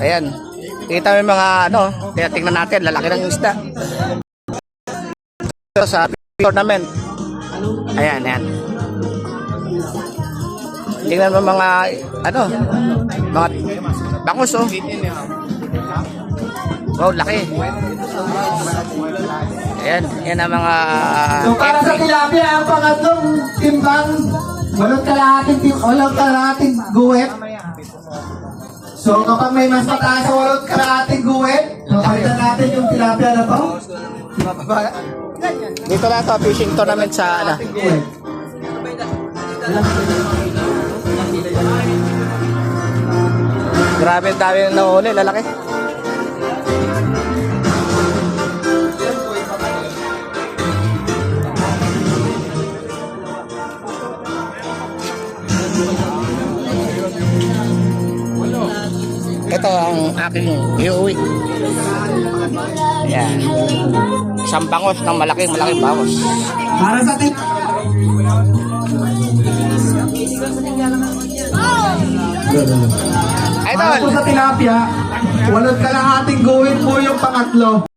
Ayan. Kita mo yung mga ano, tingnan natin, lalaki ng isda. Sa tournament. Ayan, ayan. Tingnan mo mga ano, mga bangus oh. Wow, laki. Ayan, yan ang mga So para sa tilapia, ang pangatlong timbang, walang kalahating guwet. So kapag may mas mataas sa walang kalahating guwet, palitan natin yung tilapia na to. dito na to, fishing tournament sa ano. Grabe, dami na nahuli, lalaki. Ito ang aking iuwi. Ayan. Isang bangos ng malaking bangos. Para sa tip. Para Idol! po sa tilapia, walang kalahating guwet po yung pangatlo.